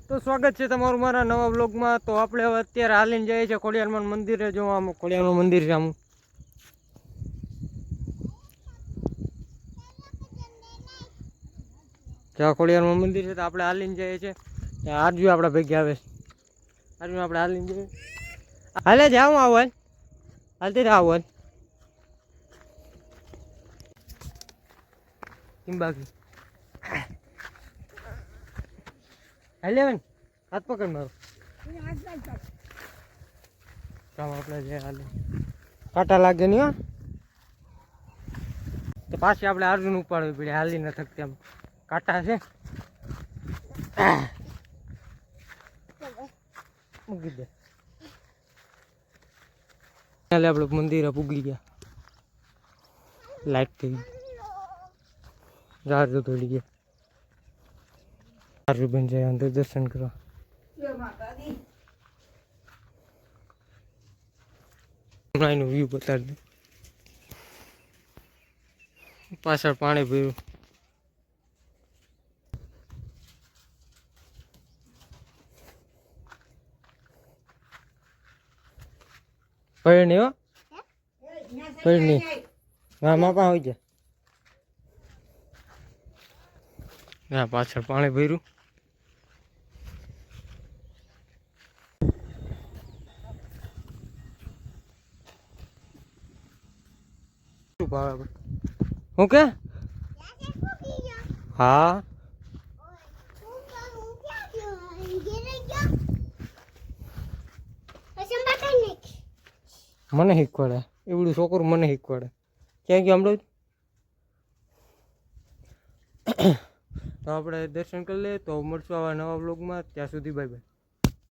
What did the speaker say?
તો સ્વાગત છે તમારું મારા નવા બ્લોગમાં। તો આપણે હવે અત્યારે હાલીને જઈએ છીએ ખોડિયારમાં મંદિરે। જો આમ ખોડિયારનું મંદિર છે, આમ જ્યાં ખોડિયારમાં મંદિર છે તો આપણે હાલીને જઈએ છીએ। ત્યાં આરજુ આપણા ભેગી આવે છે, આરજુ આપણે હાલીને જઈએ। હાલે જાવ આવો, હાલતી આવો કેમ બાકી હાલે હાથ પકડ મારો કામ આપણે જે હાલે કાંટા લાગે નહીં હો તો પાછી આપણે અર્જુન ઉપાડવી પડે, હાલી ન થકતી આમ કાંટા છે। મૂકી દે આપણે મંદિરે પૂગી ગયા, લાઈટ થઈ જહાજ તોડી ગયા। આરજુ બન જાય અંદર દર્શન કરવા। એનું વ્યૂ બતાડી દે, પાછળ પાણી ભર્યું। પડી હો પડી હા માપા હોય જાય, હા પાછળ પાણી ભર્યું। હું કે હા મને શીખવાડે એવડું છોકરું, મને શીખવાડે ક્યાં ગયું હમણાં। તો આપણે દર્શન કરી લઈએ, તો મળશું આવા નવા બ્લોગમાં, ત્યાં સુધી બાય બાય।